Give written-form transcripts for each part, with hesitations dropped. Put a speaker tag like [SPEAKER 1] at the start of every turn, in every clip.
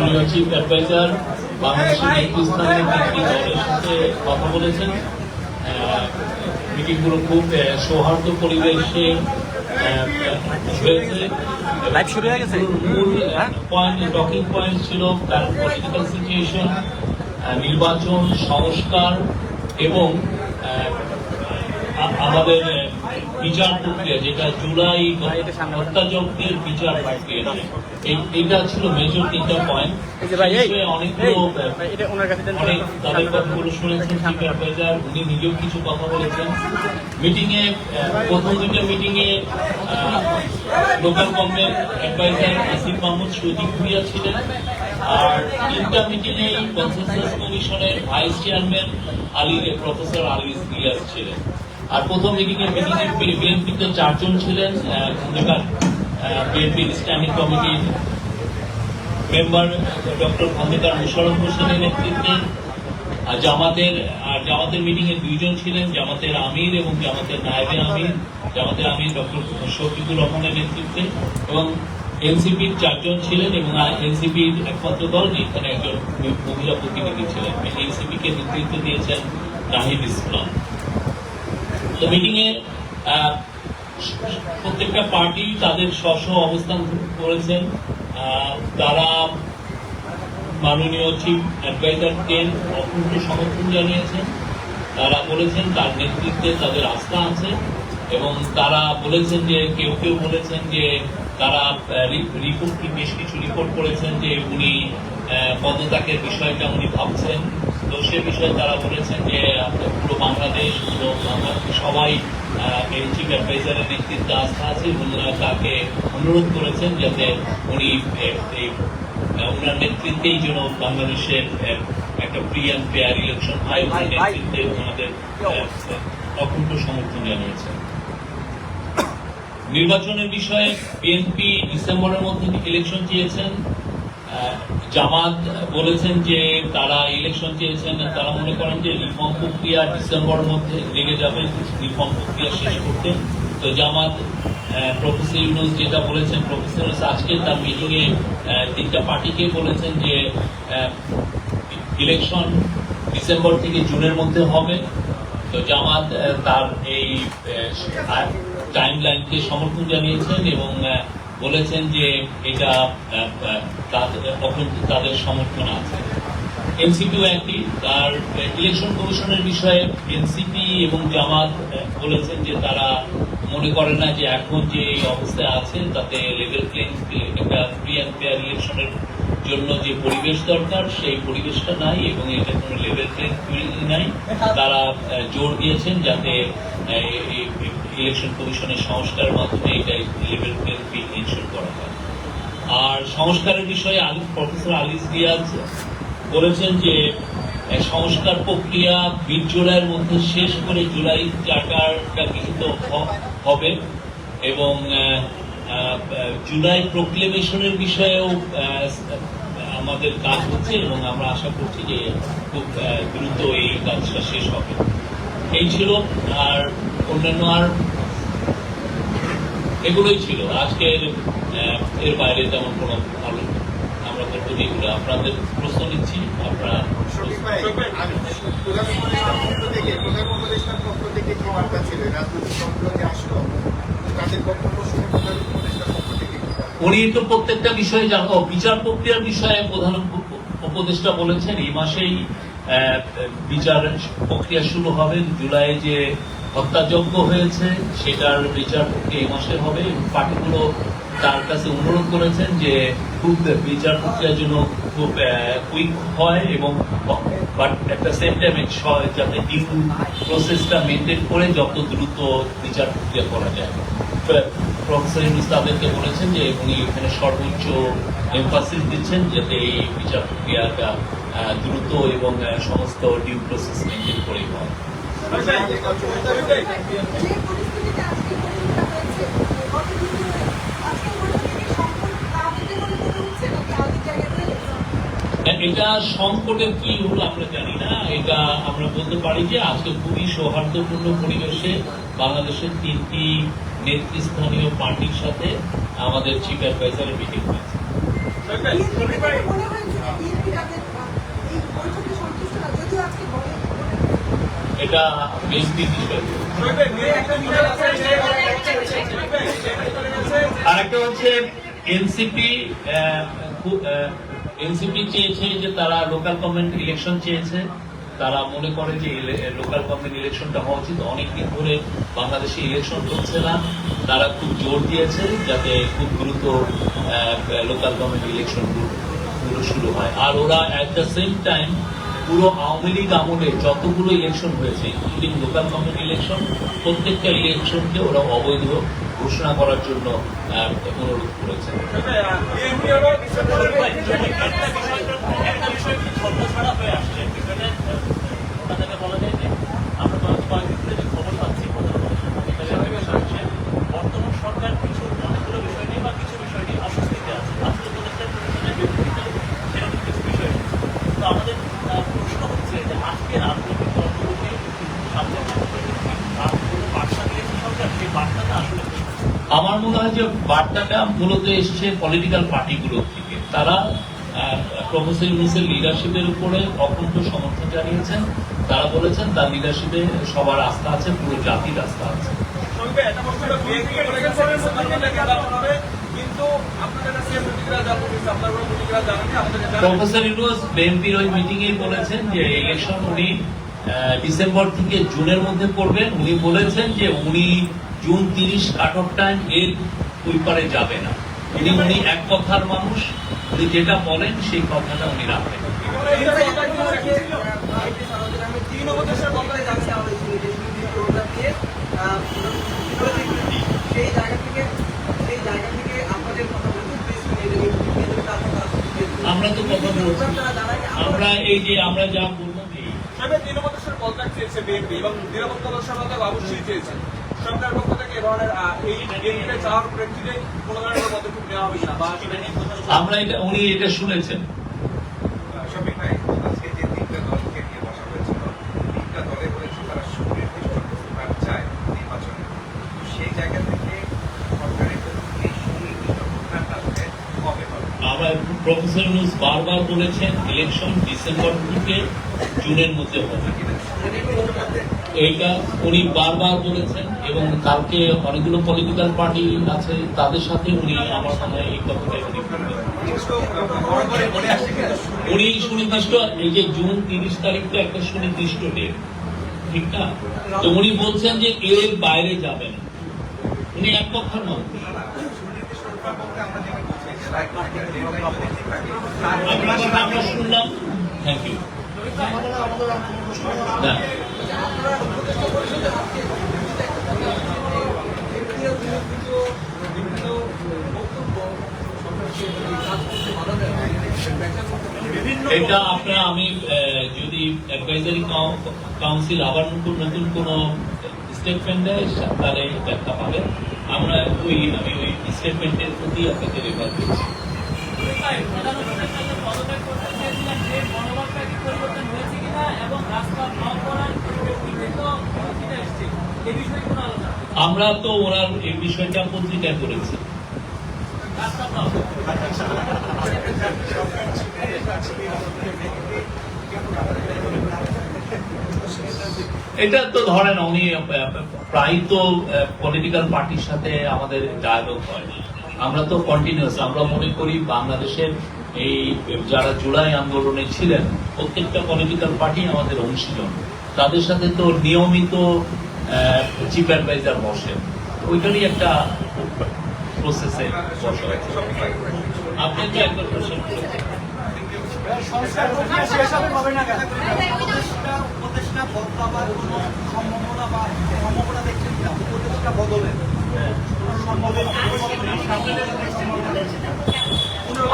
[SPEAKER 1] মাননীয় chief adviser বাংলাদেশের নেতৃস্থানীয় ব্যক্তি দলের সাথে কথা বলেছেন। মিটিংগুলো খুব সৌহার্দ্য পরিবেশে হয়েছে।
[SPEAKER 2] লাইভ শুরু হয়ে গেছে।
[SPEAKER 1] মূল পয়েন্ট, টকিং পয়েন্ট ছিল কারেন্ট পলিটিক্যাল সিচুয়েশন, নির্বাচন, সংস্কার এবং আমাদের বিচার প্রক্রিয়া, যেটা জুলাই হত্যাযজ্ঞের বিচার প্রক্রিয়া, এইটা ছিল মেজর তিনটা পয়েন্ট। অনেকগুলো অনেক তাদের কথাগুলো শুনেছেন চিফ অ্যাডভাইজার, উনি নিজেও কিছু কথা বলেছেন। মিটিংয়ে প্রথম দুইটা মিটিংয়ে local government adviser Asif Mahmud Sajib Bhuiyan ছিলেন, আর তিনটা মিটিংয়ে কনসেনসাস কমিশনের vice chairman professor Ali Ilias ছিলেন। আর প্রথম মিটিংয়ে বিএনপিতে 4 জন ছিলেন, বিএনপির স্ট্যান্ডিং কমিটির মেম্বার ডক্টর খন্দকার মোশাররফ হোসেনের নেতৃত্বে। জামাতের মিটিংয়ে 2 জন ছিলেন, জামাতের আমির এবং জামাতের নায়েবে আমির। জামাতের আমির ডক্টর শফিকুর রহমানের নেতৃত্বে, এবং এনসিপির 4 জন ছিলেন, এবং এনসিপির একমাত্র দল যে এখানে একজন মহিলা প্রতিনিধি ছিলেন। এনসিপি কে নেতৃত্ব দিয়েছেন নাহিদ ইসলাম। তো মিটিংয়ে প্রত্যেকটা পার্টি তাদের স্ব অবস্থান করেছেন। তারা মাননীয় চিফ অ্যাডভাইজারকে অকুণ্ঠ সমর্থন জানিয়েছেন। তারা বলেছেন তার নেতৃত্বে তাদের আস্থা আছে, এবং তারা বলেছেন যে কেউ কেউ বলেছেন যে তারা বেশ কিছু রিপোর্ট করেছেন যে উনি পদত্যাগের বিষয়টা উনি ভাবছেন। তো সে বিষয়ে তারা বলেছেন যে পুরো বাংলাদেশ, পুরো সবাই চিফ অ্যাডভাইজারের নেতৃত্বে আস্থা আছে, এবং তাকে অনুরোধ করেছেন যাতে উনি ওনার নেতৃত্বেই যেন বাংলাদেশের একটা ফ্রি অ্যান্ড ফেয়ার ইলেকশন হয়, ওনার নেতৃত্বে ওনাদের অকুণ্ঠ সমর্থন জানিয়েছেন। নির্বাচনের বিষয়ে বিএনপি ডিসেম্বরের মধ্যে ইলেকশন চেয়েছেন। জামাত বলেছেন যে তারা ইলেকশন চেয়েছেন, তারা মনে করেন যে রিফর্ম প্রক্রিয়া ডিসেম্বরের মধ্যে লেগে যাবে রিফর্ম প্রক্রিয়া শেষ করতে। তো জামাত প্রফেসর ইউনূস যেটা বলেছেন, প্রফেসর ইউনূস আজকে তার মিটিংয়ে 3টা পার্টিকে বলেছেন যে ইলেকশন ডিসেম্বর থেকে জুনের মধ্যে হবে। তো জামাত তার এই টাইম লাইনকে সমর্থন জানিয়েছেন এবং বলেছেন যে এটা তাদের সমর্থন আছে। এনসিপিও একই, তার ইলেকশন কমিশনের বিষয়ে এনসিপি এবং জামাত বলেছেন যে তারা মনে করেন না যে এখন যে এই অবস্থায় আছে তাতে লেভেল প্লেইং একটা ফ্রি অ্যান্ড ফেয়ার ইলেকশনের জন্য যে পরিবেশ দরকার সেই পরিবেশটা নাই, এবং এটা কোনো লেভেল প্লেইং ফিল্ড নাই। তারা জোর দিয়েছেন যাতে ইলেকশন কমিশনের সংস্কারের মাধ্যমে এটা লেভেল প্লেইং ফিল্ড এনশিওর করা হয়। আর সংস্কারের বিষয়ে প্রফেসর আলী ইলিয়াস বলেছেন যে সংস্কার প্রক্রিয়া জুলাইয়ের মধ্যে শেষ করে জুলাই চার্টারটা গৃহীত হবে, এবং জুলাই প্রোক্লেমেশনের বিষয়েও আমাদের কাজ হচ্ছে, এবং আমরা আশা করছি যে খুব দ্রুত এই কাজটা শেষ হবে। এই ছিল, আর অন্যান্য আর এগুলোই ছিল আজকের। এর বাইরে তেমন কোনো ভালো আমরা বলবো এগুলো। আপনাদের প্রশ্ন নিচ্ছি, আপনারা উনি তো প্রত্যেকটা বিষয়ে বিচার প্রক্রিয়ার বিষয়ে প্রধান উপদেষ্টা বলেছেন এই মাসেই বিচার প্রক্রিয়া শুরু হবে। জুলাই যে হত্যাযজ্ঞ হয়েছে সেটার বিচার প্রক্রিয়া এই মাসে হবে, এবং পার্টিগুলো তার কাছে অনুরোধ করেছেন যে খুব বিচার প্রক্রিয়ার জন্য খুব কুইক হয়, এবং বাট একটা সেম টাইমে যাতে ডিউ প্রসেসটা মেনটেন করে যত দ্রুত বিচার প্রক্রিয়া করা যায়। প্রফেসর ইউনূস তাদেরকে বলেছেন যে উনি এখানে সর্বোচ্চ এমফাসিস দিচ্ছেন যাতে এই বিচার প্রক্রিয়াটা দ্রুত এবং সমস্ত ডিউ প্রসেস মেনটেন করেই হয়। এটা সংকটের কি হলো আমরা জানি না। এটা আমরা বলতে পারি যে আজকে খুবই সৌহার্দ্যপূর্ণ পরিবেশে বাংলাদেশের 3টি নেতৃস্থানীয় পার্টির সাথে আমাদের চিফ অ্যাডভাইজারের মিটিং হয়েছে। এটা বিএনপির বিষয়। আর একটা হচ্ছে এনসিপি চেয়েছে যে তারা লোকাল গভর্নমেন্ট ইলেকশন চেয়েছে। তারা মনে করে যে লোকাল গভর্নমেন্ট ইলেকশনটা হওয়া উচিত। অনেকদিন ধরে বাংলাদেশে ইলেকশন হচ্ছে না, তারা খুব জোর দিয়েছে যাতে খুব দ্রুত লোকাল গভর্নমেন্ট ইলেকশন গুলো শুরু হয়। আর ওরা অ্যাট দ্য সেম টাইম পুরো আওয়ামী লীগ আমলে যতগুলো ইলেকশন হয়েছে, ইনক্লুডিং লোকাল গভর্নমেন্ট ইলেকশন, প্রত্যেকটা ইলেকশনকে ওরা অবৈধ ঘোষণা করার জন্য অনুরোধ করেছে।
[SPEAKER 2] বর্তমান সরকার কিছু অনেকগুলো বিষয় নিয়ে বা কিছু বিষয় নিয়ে অস্বস্তিতে আছে, সেরকম কিছু বিষয়। তো আমাদের প্রশ্ন হচ্ছে যে আজকে রাজনৈতিক দলগুলোকে সামনে বার্তা দিয়েছে সরকার, সেই বার্তাটা আসলে
[SPEAKER 1] আমার মনে হয় যে বার্তাটা মূলত এসছে পলিটিক্যাল পার্টিগুলোর থেকে। তারা প্রফেসর ইউনূসের লিডারশিপের উপরে অকুণ্ঠ সমর্থন জানিয়েছেন। তারা বলেছেন তার লিডারশিপে সবার আস্থা আছে, পুরো জাতির আস্থা আছে। প্রফেসর ইউনূস বিএনপির ওই মিটিং এ বলেছেন যে ইলেকশন উনি ডিসেম্বর থেকে জুনের মধ্যে করবেন। উনি বলেছেন যে উনি জুন 30 কাট অফ টাইম, এর ওই পারে যাবে না। উনি এক কথার মানুষ, উনি যেটা বলেন সেই কথাটা উনি রাখবেন। আমরা তো কথা বলছি, আমরা এই যে আমরা যা বললাম
[SPEAKER 3] এবং নিরাপত্তা দর্শকতা অবশ্যই চেয়েছে সরকার পক্ষ থেকে এ ধরনের এই চাওয়ার প্রেক্ষিতে কোনো ধরনের পদক্ষেপ নেওয়া হবে না বা
[SPEAKER 1] আমরা এটা উনি এটা শুনেছেন।
[SPEAKER 4] আজকে যে তিনটা দলকে নিয়ে বসা হয়েছিল, তিনটা দলে বলেছে তারা সুনির্দিষ্ট প্রস্তাব চায় নির্বাচনে। সেই জায়গা থেকে সরকারের এই সুনির্দিষ্ট প্রস্তাবটা আসলে কবে হবে?
[SPEAKER 1] আমরা প্রফেসর ইউনূস বারবার বলেছেন ইলেকশন ডিসেম্বর থেকে জুনের মধ্যে হবে, এইটা উনি বারবার বলেছেন। এবং কালকে অনেকগুলো পলিটিক্যাল পার্টি আছে, তাদের সাথে উনি আমার মনে হয় এই কথাটাই উনি বলবেন। উনি সুনির্দিষ্ট এই যে জুন 30 তারিখটা একটা সুনির্দিষ্ট ডেট, ঠিক না? তো উনি বলছেন যে এর বাইরে যাবেন, উনি এক কথার মানুষ। আমরা শুনলাম, থ্যাংক ইউ। এটা আপনার আমি যদি অ্যাডভাইজারি কাউন্সিল আবার নতুন কোন স্টেটমেন্ট দেয় তাহলে ব্যাখ্যা পাবে। আমরা আমি ওই স্টেটমেন্টের প্রতি আপনাকে রেফার করছি। আমরা তো ওনার এই বিষয়টা পত্রিকায় করেছি। এটা তো ধরেন উনি প্রায় তো পলিটিক্যাল পার্টির সাথে আমাদের ডায়ালগ হয়, আমরা তো কন্টিনিউয়াস। আমরা মনে করি বাংলাদেশের এই যারা জুলাই আন্দোলনে ছিলেন প্রত্যেকটা পলিটিক্যাল পার্টি আমাদের অংশীজন, তাদের সাথে তো নিয়মিত চিফ অ্যাডভাইজার বসেন, ওইটারই একটা প্রসেসে বসা হয়েছে। আপনি তো একবার কোশ্চেন করেছেন
[SPEAKER 5] সংস্কার প্রক্রিয়া শেষ হবে না কেন? উপদেষ্টা বদলাবার কোনো সম্ভাবনা বা সম্ভাবনা দেখছেন কিনা? উপদেষ্টা বদলের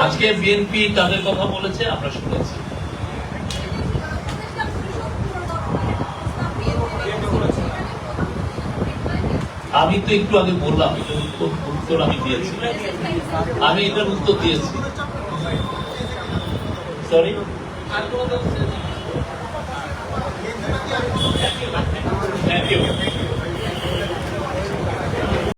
[SPEAKER 1] আজকে বিএনপি তাদের কথা বলেছে, আমরা শুনেছি। আমি তো একটু আগে বললাম এটার উত্তর আমি দিয়েছি, আমি এটার উত্তর দিয়েছি। Sorry, thank you.